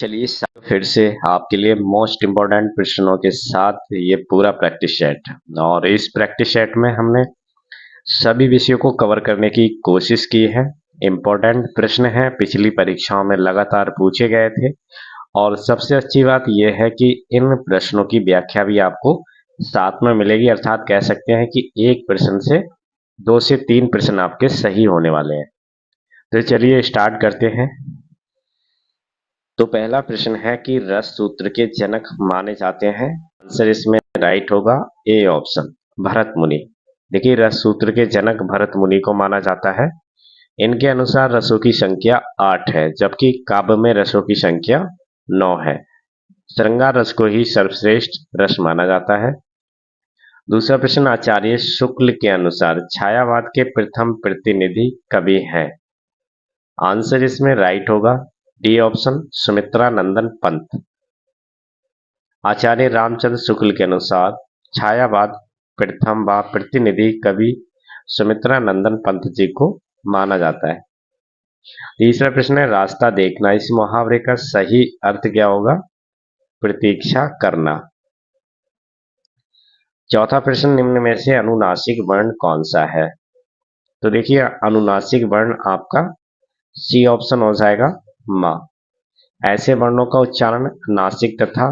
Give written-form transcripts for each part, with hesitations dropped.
चलिए फिर से आपके लिए मोस्ट इम्पोर्टेंट प्रश्नों के साथ ये पूरा प्रैक्टिस सेट, और इस प्रैक्टिस सेट में हमने सभी विषयों को कवर करने की कोशिश की है। इम्पोर्टेंट प्रश्न हैं, पिछली परीक्षाओं में लगातार पूछे गए थे, और सबसे अच्छी बात यह है कि इन प्रश्नों की व्याख्या भी आपको साथ में मिलेगी। अर्थात कह सकते हैं कि एक प्रश्न से 2 से 3 प्रश्न आपके सही होने वाले हैं। तो चलिए स्टार्ट करते हैं। तो पहला प्रश्न है कि रस सूत्र के जनक माने जाते हैं। आंसर इसमें राइट होगा ए ऑप्शन, भरत मुनि। देखिए, रस सूत्र के जनक भरत मुनि को माना जाता है। इनके अनुसार रसों की संख्या 8 है, जबकि काव्य में रसों की संख्या 9 है। श्रृंगार रस को ही सर्वश्रेष्ठ रस माना जाता है। दूसरा प्रश्न, आचार्य शुक्ल के अनुसार छायावाद के प्रथम प्रतिनिधि कवि हैं। आंसर इसमें राइट होगा डी ऑप्शन, सुमित्रा नंदन पंत। आचार्य रामचंद्र शुक्ल के अनुसार छायावाद प्रथम व प्रतिनिधि कवि सुमित्रा नंदन पंत जी को माना जाता है। तीसरा प्रश्न है, रास्ता देखना, इस मुहावरे का सही अर्थ क्या होगा? प्रतीक्षा करना। चौथा प्रश्न, निम्न में से अनुनासिक वर्ण कौन सा है? तो देखिए, अनुनासिक वर्ण आपका सी ऑप्शन हो जाएगा, मा। ऐसे वर्णों का उच्चारण नासिक तथा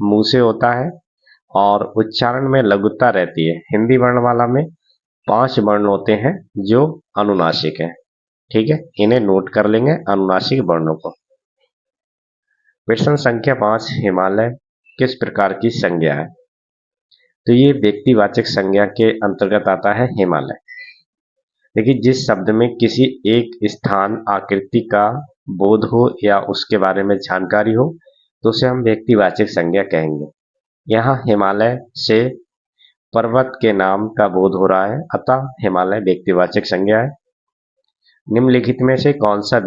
मुंह से होता है और उच्चारण में लघुता रहती है। हिंदी वर्णमाला में 5 वर्ण होते हैं जो अनुनासिक है। ठीक है, इन्हें नोट कर लेंगे, अनुनासिक वर्णों को। प्रश्न संख्या 5, हिमालय किस प्रकार की संज्ञा है? तो ये व्यक्तिवाचक संज्ञा के अंतर्गत आता है हिमालय। देखिए, जिस शब्द में किसी एक स्थान आकृति का बोध हो या उसके बारे में जानकारी हो तो उसे हम व्यक्तिवाचक संज्ञा कहेंगे। यहाँ हिमालय से पर्वत के नाम का बोध हो रहा है, अतः हिमालय व्यक्तिवाचक संज्ञा है। निम्नलिखित में से कौन सा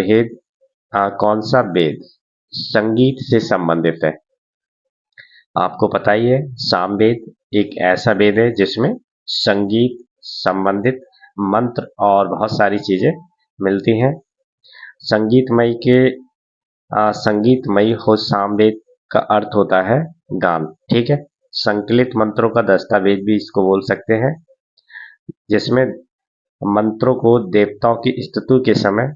वेद संगीत से संबंधित है? आपको पता ही है, सामवेद एक ऐसा वेद है जिसमें संगीत संबंधित मंत्र और बहुत सारी चीजें मिलती हैं। संगीतमयी हो सामवेद का अर्थ होता है गान। ठीक है, संकलित मंत्रों का दस्तावेज भी इसको बोल सकते हैं, जिसमें मंत्रों को देवताओं की स्तुति के समय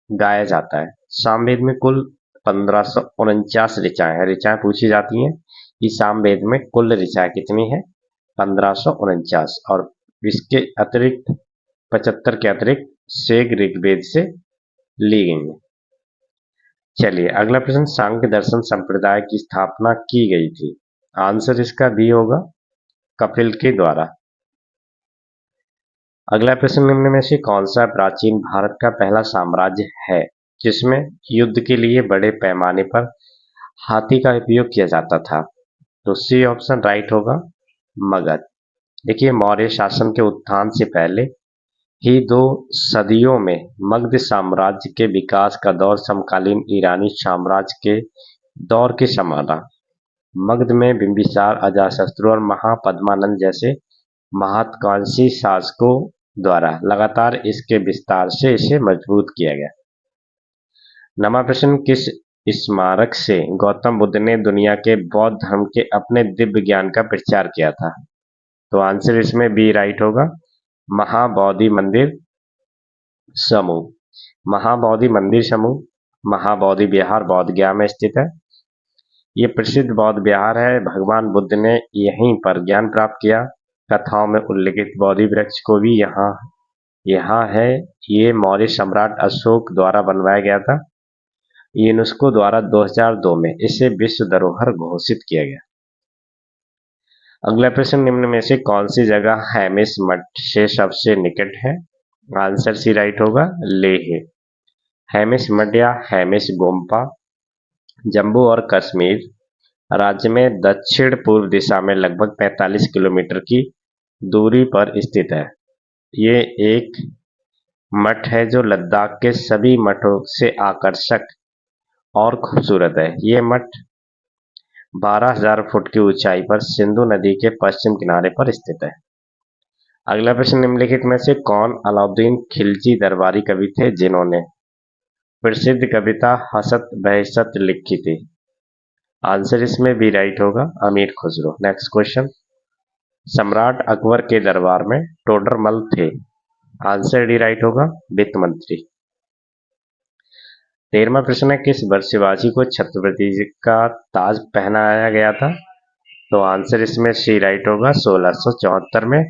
गाया जाता है। सामवेद में कुल 1549 ऋचाएं पूछी जाती हैं कि सामवेद में कुल ऋचाएं कितनी है? 1549, और इसके अतिरिक्त 75 के अतिरिक्त शेग ऋग्वेद से ली गई है। चलिए अगला प्रश्न, सांख्य दर्शन संप्रदाय की स्थापना की गई थी। आंसर इसका बी होगा, कपिल के द्वारा। अगला प्रश्न, निम्न में से कौन सा प्राचीन भारत का पहला साम्राज्य है जिसमें युद्ध के लिए बड़े पैमाने पर हाथी का उपयोग किया जाता था? तो सी ऑप्शन राइट होगा, मगध। देखिए, मौर्य शासन के उत्थान से पहले ही 2 सदियों में मगध साम्राज्य के विकास का दौर समकालीन ईरानी साम्राज्य के दौर के समान रहा। मगध में बिंबिसार, अजातशत्रु और महापद्मानंद जैसे महत्वाकांक्षी शासकों द्वारा लगातार इसके विस्तार से इसे मजबूत किया गया। नवा प्रश्न, किस स्मारक से गौतम बुद्ध ने दुनिया के बौद्ध धर्म के अपने दिव्य ज्ञान का प्रचार किया था? तो आंसर इसमें बी राइट होगा, महाबोधि मंदिर समूह। महाबोधि मंदिर समूह महाबोधि विहार बोध गया में स्थित है। ये प्रसिद्ध बौद्ध विहार है। भगवान बुद्ध ने यहीं पर ज्ञान प्राप्त किया। कथाओं में उल्लेखित बोधि वृक्ष को भी यहाँ है। ये मौर्य सम्राट अशोक द्वारा बनवाया गया था। यूनेस्को द्वारा 2002 में इसे विश्व धरोहर घोषित किया गया। अगला प्रश्न, निम्न में से कौन सी जगह हैमिश मठ से सबसे निकट है? आंसर सी राइट होगा, लेह। हैमिश मठ या हैमिश गोम्पा जम्मू और कश्मीर राज्य में दक्षिण पूर्व दिशा में लगभग 45 किलोमीटर की दूरी पर स्थित है। ये एक मठ है जो लद्दाख के सभी मठों से आकर्षक और खूबसूरत है। ये मठ 12,000 फुट की ऊंचाई पर सिंधु नदी के पश्चिम किनारे पर स्थित है। अगला प्रश्न, निम्नलिखित में से कौन अलाउद्दीन खिलजी दरबारी कवि थे जिन्होंने प्रसिद्ध कविता हसत बहसत लिखी थी? आंसर इसमें भी राइट होगा, अमीर खुसरो। नेक्स्ट क्वेश्चन, सम्राट अकबर के दरबार में टोडरमल थे। आंसर डी राइट होगा, वित्त मंत्री। 13वां प्रश्न है, किस वर्ष शिवाजी को छत्रपति जी का ताज पहनाया गया था? तो आंसर इसमें सी राइट होगा, 1674 में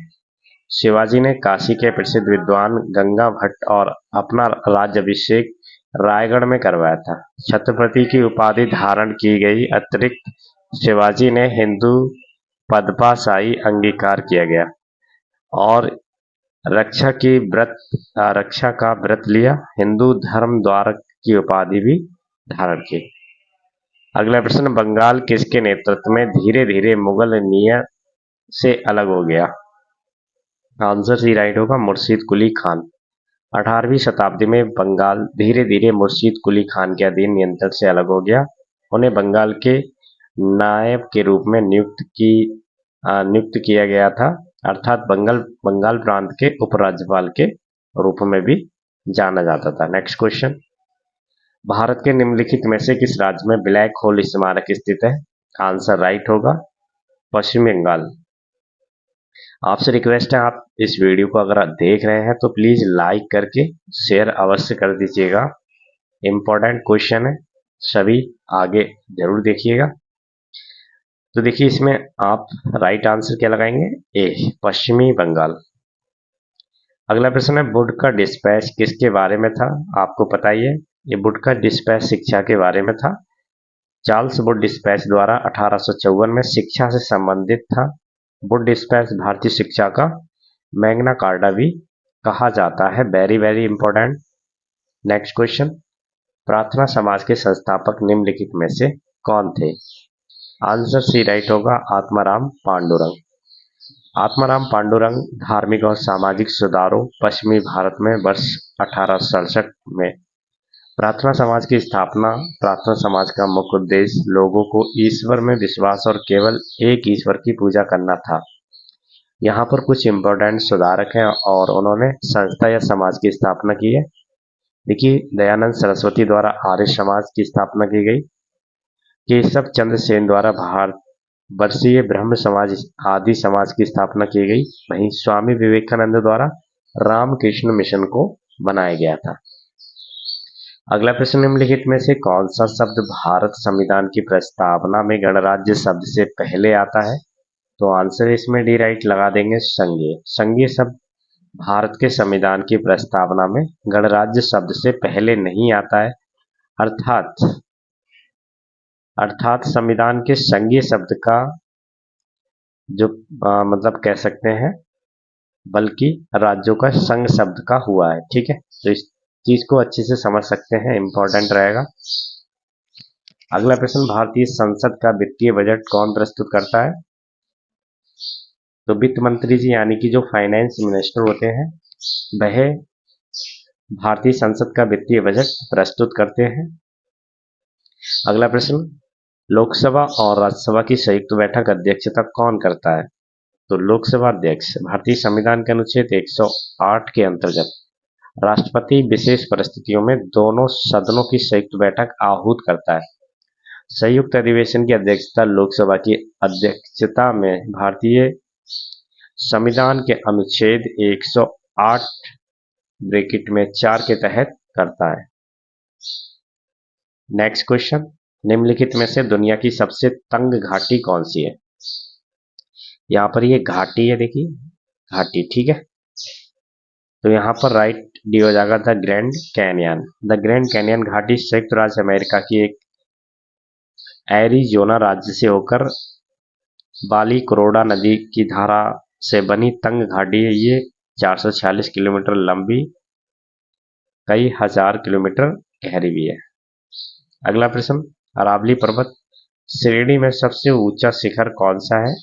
शिवाजी ने काशी के प्रसिद्ध विद्वान गंगा भट्ट और अपना राज्याभिषेक रायगढ़ में करवाया था। छत्रपति की उपाधि धारण की गई अतिरिक्त शिवाजी ने हिंदू पदपाशाही अंगीकार किया गया और रक्षा का व्रत लिया। हिंदू धर्म द्वारा की उपाधि भी धारण की। अगला प्रश्न, बंगाल किसके नेतृत्व में धीरे धीरे मुगल नियत से अलग हो गया? आंसर सी राइट होगा, मुर्शीद कुली खान। 18वीं शताब्दी में बंगाल धीरे धीरे मुर्शीद कुली खान के अधीन नियंत्रण से अलग हो गया। उन्हें बंगाल के नायब के रूप में नियुक्त किया गया था, अर्थात बंगाल प्रांत के उपराज्यपाल के रूप में भी जाना जाता था। नेक्स्ट क्वेश्चन, भारत के निम्नलिखित में से किस राज्य में ब्लैक होल स्मारक स्थित है? आंसर राइट होगा, पश्चिम बंगाल। आपसे रिक्वेस्ट है, आप इस वीडियो को अगर आप देख रहे हैं तो प्लीज लाइक करके शेयर अवश्य कर दीजिएगा। इंपॉर्टेंट क्वेश्चन है, सभी आगे जरूर देखिएगा। तो देखिए, इसमें आप राइट आंसर क्या लगाएंगे? ए, पश्चिमी बंगाल। अगला प्रश्न है, वुड का डिस्पैच किसके बारे में था? आपको पता ही है, ये वुड का डिस्पैच शिक्षा के बारे में था। चार्ल्स वुड डिस्पैच द्वारा 1854 में शिक्षा से संबंधित था। वुड डिस्पैच भारतीय शिक्षा का मैग्ना कार्टा भी कहा जाता है। Very very important. Next question, प्रार्थना समाज के संस्थापक निम्नलिखित में से कौन थे? आंसर सी राइट होगा, आत्माराम पांडुरंग। आत्माराम पांडुरंग धार्मिक और सामाजिक सुधारों पश्चिमी भारत में वर्ष 1867 में प्रार्थना समाज की स्थापना। प्रार्थना समाज का मुख्य उद्देश्य लोगों को ईश्वर में विश्वास और केवल एक ईश्वर की पूजा करना था। यहाँ पर कुछ इम्पोर्टेंट सुधारक हैं और उन्होंने संस्था या समाज की स्थापना की है। देखिए, दयानंद सरस्वती द्वारा आर्य समाज की स्थापना की गई, केशव चंद्र सेन द्वारा भारतवर्षीय ब्रह्म समाज आदि समाज की स्थापना की गई। वहीं स्वामी विवेकानंद द्वारा रामकृष्ण मिशन को बनाया गया था। अगला प्रश्न, निम्नलिखित में से कौन सा शब्द भारत संविधान की प्रस्तावना में गणराज्य शब्द से पहले आता है? तो आंसर इसमें डी राइट लगा देंगे, संघीय। संघीय शब्द भारत के संविधान की प्रस्तावना में गणराज्य शब्द से पहले नहीं आता है, अर्थात संविधान के संघीय शब्द का जो मतलब कह सकते हैं, बल्कि राज्यों का संघ शब्द का हुआ है। ठीक है, तो इस चीज को अच्छे से समझ सकते हैं, इंपॉर्टेंट रहेगा। अगला प्रश्न, भारतीय संसद का वित्तीय बजट कौन प्रस्तुत करता है? तो वित्त मंत्री जी, यानी कि जो फाइनेंस मिनिस्टर होते हैं, वह भारतीय संसद का वित्तीय बजट प्रस्तुत करते हैं। अगला प्रश्न, लोकसभा और राज्यसभा की संयुक्त बैठक अध्यक्षता कौन करता है? तो लोकसभा अध्यक्ष भारतीय संविधान के अनुच्छेद 108 के अंतर्गत राष्ट्रपति विशेष परिस्थितियों में दोनों सदनों की संयुक्त बैठक आहूत करता है। संयुक्त अधिवेशन की अध्यक्षता लोकसभा की अध्यक्षता में भारतीय संविधान के अनुच्छेद 108 ब्रैकेट में 4 के तहत करता है। नेक्स्ट क्वेश्चन, निम्नलिखित में से दुनिया की सबसे तंग घाटी कौन सी है? यहाँ पर ये घाटी है, देखिए घाटी, ठीक है। तो यहाँ पर राइट डी हो जाएगा, the grand canyon. The grand canyon घाटी संयुक्त राज्य अमेरिका की एक एरिजोना राज्य से होकर बाली कोलोराडो नदी की धारा से बनी तंग घाटी है। ये 446 किलोमीटर लंबी, कई हजार किलोमीटर गहरी भी है। अगला प्रश्न, अरावली पर्वत श्रेणी में सबसे ऊंचा शिखर कौन सा है?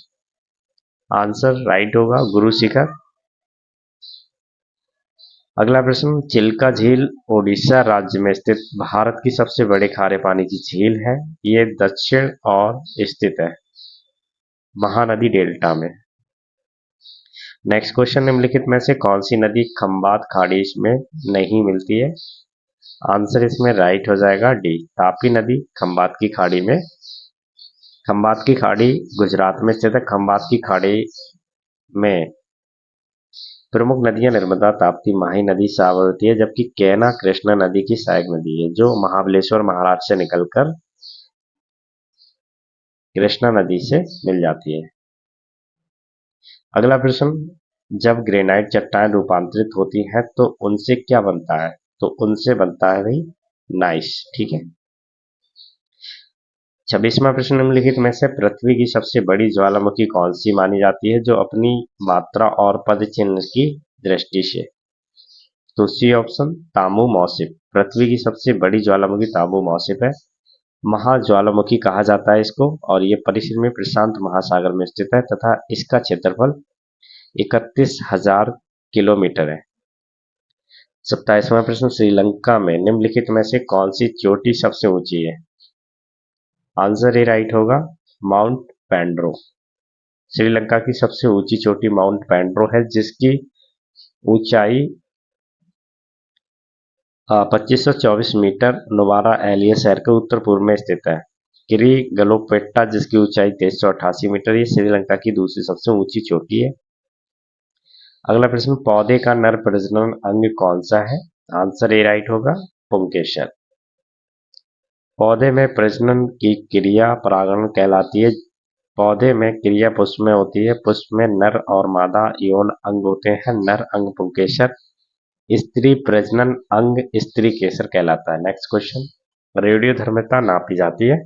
आंसर राइट होगा, गुरु शिखर। अगला प्रश्न, चिल्का झील ओडिशा राज्य में स्थित भारत की सबसे बड़ी खारे पानी की झील है। ये दक्षिण और स्थित है महानदी डेल्टा में। नेक्स्ट क्वेश्चन, निम्नलिखित में से कौन सी नदी खंबात खाड़ी में नहीं मिलती है? आंसर इसमें राइट हो जाएगा डी, तापी नदी खंबात की खाड़ी में खंबात की खाड़ी गुजरात में स्थित है। खंबात की खाड़ी में प्रमुख नदियां नर्मदा, ताप्ती, माही नदी, साबरमती है, जबकि कैना कृष्णा नदी की सहायक नदी है जो महाबलेश्वर महाराष्ट्र से निकलकर कृष्णा नदी से मिल जाती है। अगला प्रश्न, जब ग्रेनाइट चट्टान रूपांतरित होती है तो उनसे क्या बनता है? तो उनसे बनता है भाई नाइस। ठीक है। 26वां प्रश्न, निम्नलिखित में से पृथ्वी की सबसे बड़ी ज्वालामुखी कौन सी मानी जाती है जो अपनी मात्रा और पद चिन्ह की दृष्टि से? तो सी ऑप्शन तामू मौसिफ। पृथ्वी की सबसे बड़ी ज्वालामुखी तामू मौसिफ है। महाज्वालामुखी कहा जाता है इसको, और ये परिश्रमी प्रशांत महासागर में स्थित है तथा इसका क्षेत्रफल 31,000 किलोमीटर है। 27वां प्रश्न, श्रीलंका में निम्नलिखित में से कौन सी चोटी सबसे ऊंची है? आंसर ए राइट होगा माउंट पेंड्रो। श्रीलंका की सबसे ऊंची चोटी माउंट पेंड्रो है जिसकी ऊंचाई 2524 मीटर नुवारा एलिया शहर के उत्तर पूर्व में स्थित है। किरी गलोपेट्टा जिसकी ऊंचाई 2388 मीटर, ये श्रीलंका की दूसरी सबसे ऊंची चोटी है। अगला प्रश्न, पौधे का नर प्रजनन अंग कौन सा है? आंसर ए राइट होगा पुंकेसर। पौधे में प्रजनन की क्रिया परागण कहलाती है। पौधे में क्रिया पुष्प में होती है। पुष्प में नर और मादा यौन अंग होते हैं। नर अंग पुंकेसर, स्त्री प्रजनन अंग स्त्री केसर कहलाता है। नेक्स्ट क्वेश्चन, रेडियोधर्मिता नापी जाती है।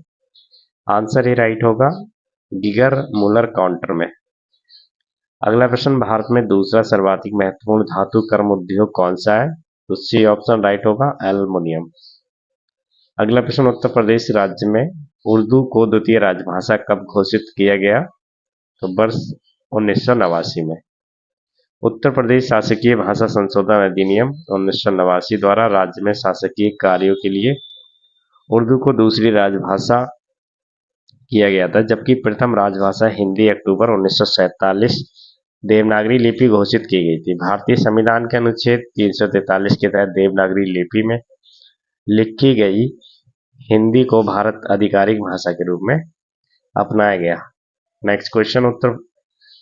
आंसर ए राइट होगा गिगर मुलर काउंटर में। अगला प्रश्न, भारत में दूसरा सर्वाधिक महत्वपूर्ण धातु कर्म उद्योग कौन सा है? तो सी ऑप्शन राइट होगा एल्युमिनियम। अगला प्रश्न, उत्तर प्रदेश राज्य में उर्दू को द्वितीय राजभाषा कब घोषित किया गया? तो वर्ष 1989 में। उत्तर प्रदेश शासकीय भाषा संशोधन अधिनियम 1989 द्वारा राज्य में शासकीय कार्यों के लिए उर्दू को दूसरी राजभाषा किया गया था, जबकि प्रथम राजभाषा हिंदी अक्टूबर 1947 देवनागरी लिपि घोषित की गई थी। भारतीय संविधान के अनुच्छेद 343 के तहत देवनागरी लिपि में लिखी गई हिंदी को भारत आधिकारिक भाषा के रूप में अपनाया गया। नेक्स्ट क्वेश्चन, उत्तर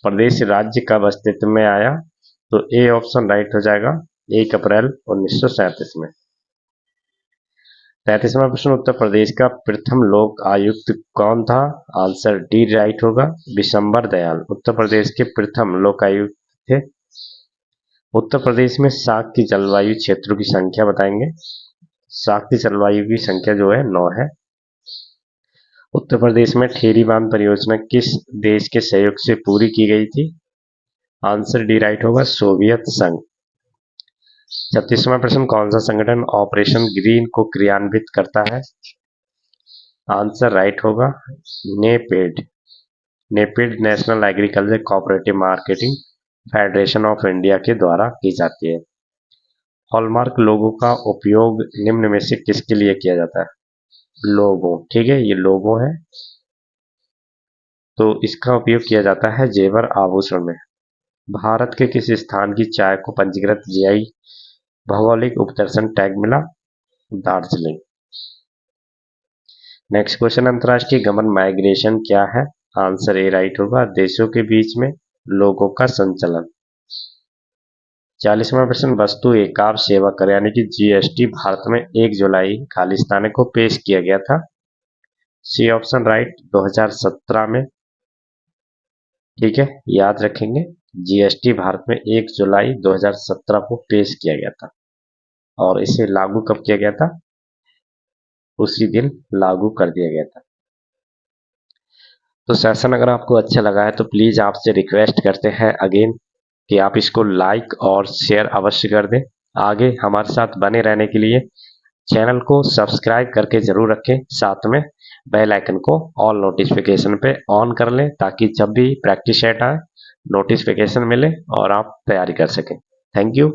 प्रदेश राज्य कब अस्तित्व में आया? तो ए ऑप्शन राइट हो जाएगा 1 अप्रैल 1937 में। 33वां प्रश्न, उत्तर प्रदेश का प्रथम लोक आयुक्त कौन था? आंसर डी राइट होगा विशंबर दयाल उत्तर प्रदेश के प्रथम लोक आयुक्त थे। उत्तर प्रदेश में शाक्त जलवायु क्षेत्रों की संख्या बताएंगे। शाक्त जलवायु की संख्या जो है 9 है। उत्तर प्रदेश में ठेरी बांध परियोजना किस देश के सहयोग से पूरी की गई थी? आंसर डी राइट होगा सोवियत संघ। 36वां प्रश्न, कौन सा संगठन ऑपरेशन ग्रीन को क्रियान्वित करता है? आंसर राइट होगा NAFED. NAFED national agriculture cooperative marketing federation of India के द्वारा की जाती है। हॉलमार्क लोगो का उपयोग निम्न में से किसके लिए किया जाता है? लोगो, ठीक है, ये लोगो है, तो इसका उपयोग किया जाता है जेवर आभूषण में। भारत के किस स्थान की चाय को पंजीकृत जीआई भौगोलिक उपदर्शन टैग मिला? दार्जिलिंग। नेक्स्ट क्वेश्चन, अंतर्राष्ट्रीय गमन माइग्रेशन क्या है? आंसर ए राइट होगा देशों के बीच में लोगों का संचलन। 40वां प्रश्न, वस्तु एकाव सेवा कर यानी कि जीएसटी भारत में 1 जुलाई खालिस्तान को पेश किया गया था। सी ऑप्शन राइट 2017 में। ठीक है, याद रखेंगे जीएसटी भारत में 1 जुलाई 2017 को पेश किया गया था और इसे लागू कब किया गया था? उसी दिन लागू कर दिया गया था। तो सेशन अगर आपको अच्छा लगा है तो प्लीज आपसे रिक्वेस्ट करते हैं अगेन कि आप इसको लाइक और शेयर अवश्य कर दें। आगे हमारे साथ बने रहने के लिए चैनल को सब्सक्राइब करके जरूर रखें, साथ में बेल आइकन को ऑल नोटिफिकेशन पे ऑन कर लें ताकि जब भी प्रैक्टिस सेट आए नोटिफिकेशन मिले और आप तैयारी कर सकें। Thank you.